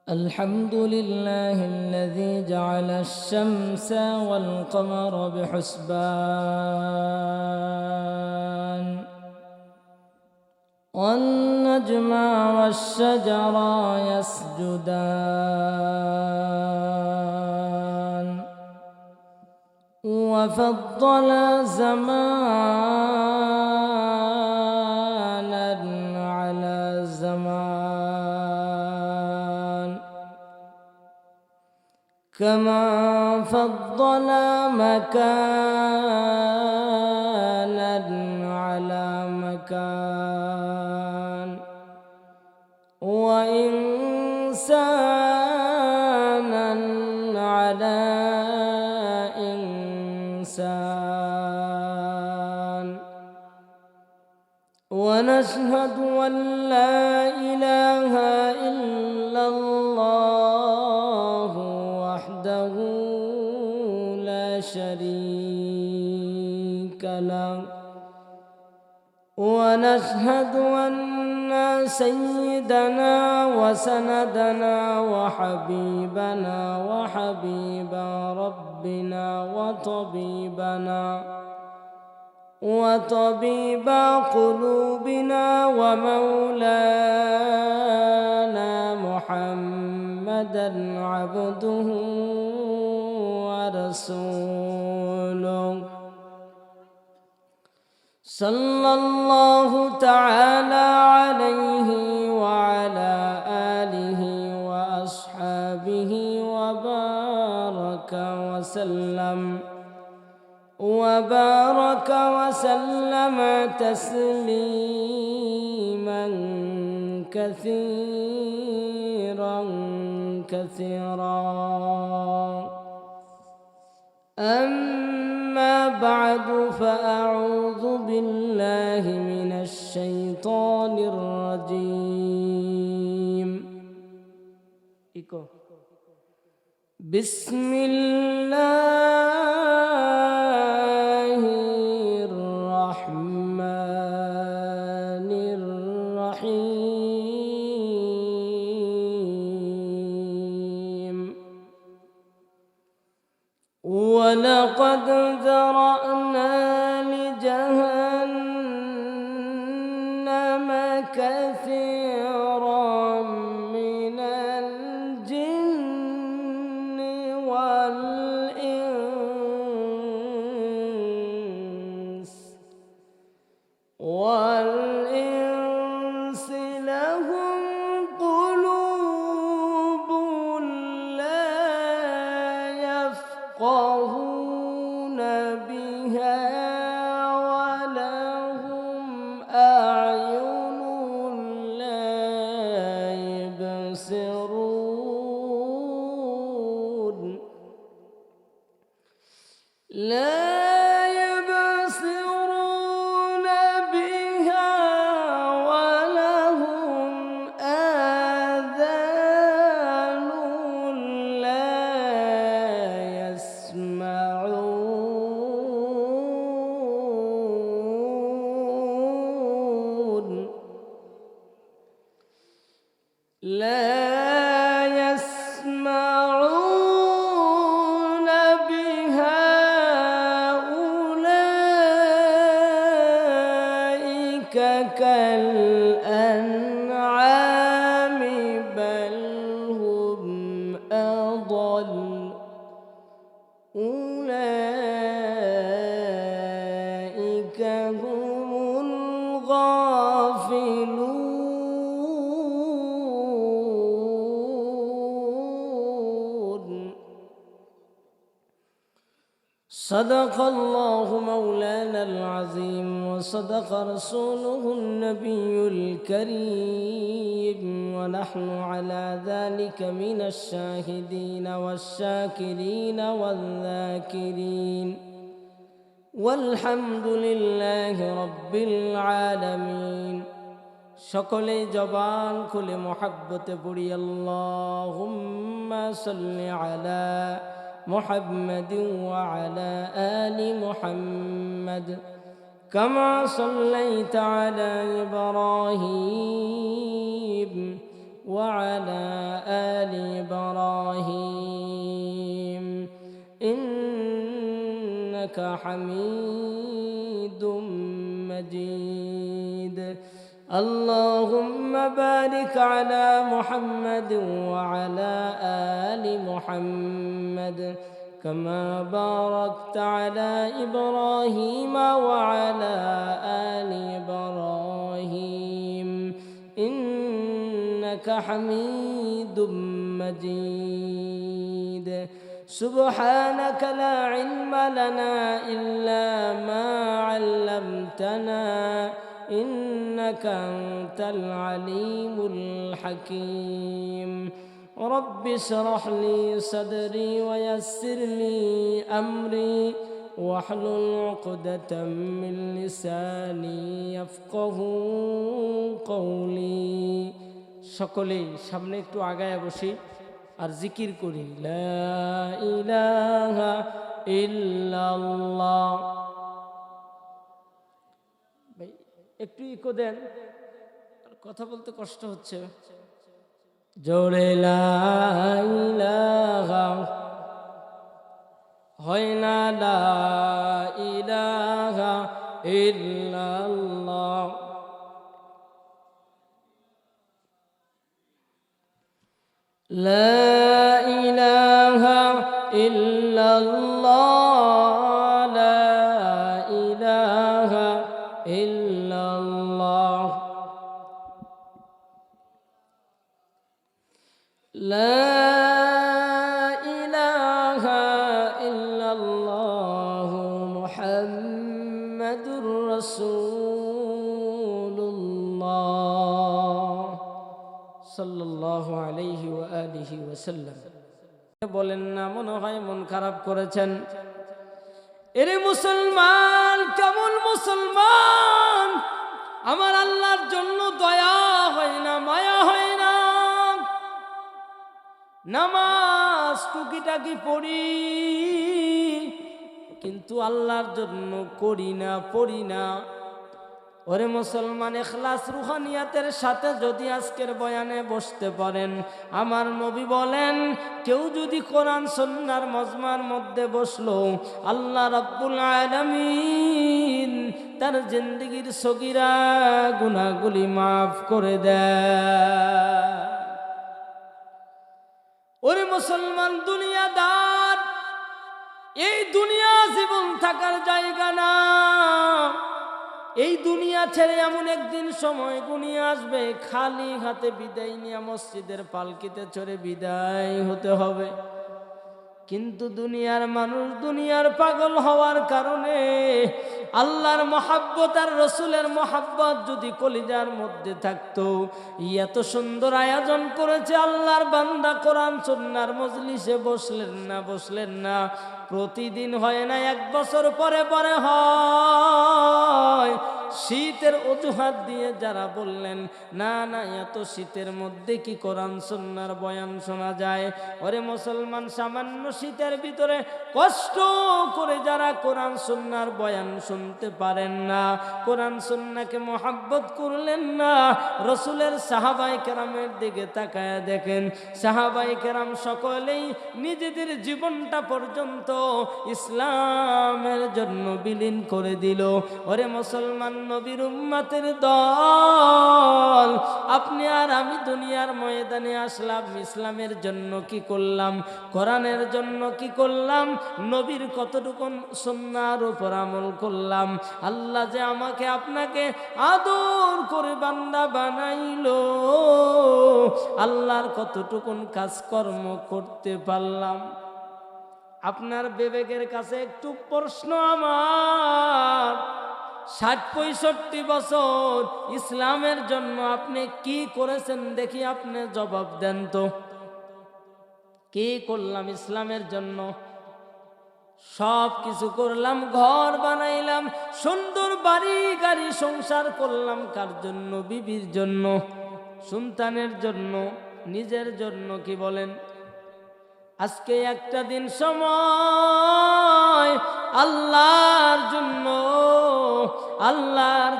الحمد لله الذي جعل الشمس والقمر بحسبان والنجم والشجر يسجدان وفضل زمانا على زمان كما فضل مكانا على مكان وإنسانا على إنسان ونشهد أن لا إله إلا الله وحده لا شريك له ونشهد أن سيدنا وسندنا وحبيبنا وحبيب ربنا وطبيب قلوبنا ومولانا محمدا عبده ورسوله صلى الله تعالى عليه وعلى آله وأصحابه وبارك وسلم تسليما كثيرا أما بعد فأعوذ بالله من الشيطان الرجيم بسم الله الرحمن الرحيم ولقد ذرأنا لجهنم كثيرا من الجن والإنس لهم قلوب لا يفقهون بها ولهم أعين لا يبصرون بها ولهم آذان لا يسمعون بها أولئك كالأنعام بل هم أضل أولئك هم الغافلون صدق الله مولانا العظيم وصدق رسوله النبي الكريم ونحن على ذلك من الشاهدين والشاكرين والذاكرين والحمد لله رب العالمين সকলে জবান খুলে মোহাব্বতে পড়ি আল্লাহুম্মা সাল্লি আলা মুহাম্মাদিন ওয়া আলা আলি মুহাম্মাদ كما صليت على إبراهيم وعلى آل إبراهيم إنك حميد مجيد اللهم بارك على محمد وعلى آل محمد كما باركت على إبراهيم وعلى آل إبراهيم إنك حميد مجيد سبحانك لا علم لنا إلا ما علمتنا إنك أنت العليم الحكيم رب اشرح لي صدري ويسر لي أمري واحلل عقدة من لساني يفقه قولي সকলেই সামনে একটু আগায় বসি আর জিকির করি লা ইলাহা ইল্লাল্লাহ। ভাই একটু ইকো দেন, কথা বলতে কষ্ট হচ্ছে। জোরে লা ইলাহা হয় না লা ইলাহা ইল্লাল্লাহ। লা ইলাহা ইল্লাল্লাহ লা ইলাহা ইল্লাল্লাহ লা ইলাহা ইল্লাল্লাহ মুহাম্মাদুর রাসূলুল্লাহ সাল্লাল্লাহু আলাইহি ওয়া আলিহি ওয়াসাল্লাম। বলেন না মনে হয় মন খারাপ করেছেন? এরে মুসলমান, কেমন মুসলমান? আমার আল্লাহর জন্য দয়া হয় না, মায়া হয় না। নামাজ টুকিটাকি পড়ি, কিন্তু আল্লাহর জন্য করি না, পড়ি না। ওরে মুসলমান, ইখলাস রুহানিয়াতের সাথে যদি আজকের বয়ানে বসতে পারেন, আমার নবী বলেন কেউ যদি কোরআন সুন্নাহর মজমার মধ্যে বসলো, আল্লাহ রাব্বুল আলামিন তার জিন্দেগির সগীরা গুনাহগুলি মাফ করে দেয়। ওরে মুসলমান দুনিয়াদার, এই দুনিয়া জীবন থাকার জায়গা না। এই দুনিয়া ছেড়ে এমন একদিন সময় গুনিয়ে আসবে, খালি হাতে বিদায় নিয়ে মসজিদের পালকিতে চড়ে বিদায় হতে হবে। কিন্তু দুনিয়ার মানুষ দুনিয়ার পাগল হওয়ার কারণে আল্লাহর মহাব্বত আর রসুলের মহাব্বত যদি কলিজার মধ্যে থাকতো, এত সুন্দর আয়োজন করেছে আল্লাহর বান্দা কোরআন সুন্নাহর মজলিসে বসলেন না। প্রতিদিন হয় না, এক বছর পরে পরে হয়। শীতের অজুহাত দিয়ে যারা বললেন না না এত শীতের মধ্যে কি কোরআন সুন্নাহর বয়ান শোনা যায়, ওরে মুসলমান সামান্য শীতের ভিতরে কষ্ট করে যারা কোরআন সুন্নাহর বয়ান শুনতে পারেন না, কোরআন সুন্নাহকে মহাব্বত করলেন না, রসুলের সাহাবায়ে কেরামের দিকে তাকায় দেখেন, সাহাবায়ে কেরাম সকলেই নিজেদের জীবনটা পর্যন্ত ইসলামের জন্য বিলীন করে দিল। ওরে মুসলমান, নবীর উম্মতের দল, আপনি আর আমি দুনিয়ার ময়দানে আসলাম, ইসলামের জন্য কি করলাম, কোরআনের জন্য কি করলাম, নবীর কতটুকু সুন্নাহর উপর আমল করলাম। আল্লাহ যে আমাকে আপনাকে আদর করে বান্দা বানাইলো, আল্লাহর কতটুকু কাজকর্ম করতে পারলাম। আপনার বিবেকের কাছে একটু প্রশ্ন আমার, ৬০-৬৫ বছর ইসলামের জন্য আপনি কি করেছেন দেখি, আপনি জবাব দেন তো। কি করলাম ইসলামের জন্য? সব কিছু করলাম, ঘর বানাইলাম, সুন্দর বাড়ি গাড়ি সংসার করলাম। কার জন্য? বিবির জন্য, সন্তানের জন্য, নিজের জন্য কি বলেন? আজকে একটা দিন সময় আল্লাহর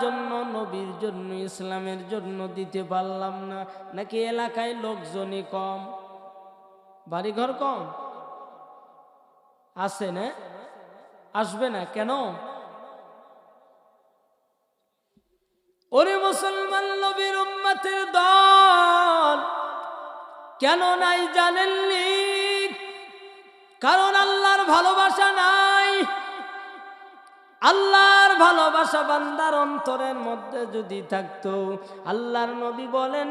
জন্য নবীর জন্য ইসলামের জন্য দিতে পারলাম না, নাকি এলাকায় লোকজনই কম, বাড়িঘর কম আছে না? আসবে না কেন? ওরে মুসলমান, নবীর উম্মতের দল কেন নাই জানেননি? কারণ আল্লাহর ভালোবাসা নাই। আল্লাহর ভালোবাসা বান্দার অন্তরের মধ্যে যদি থাকতো, আল্লাহর নবী বলেন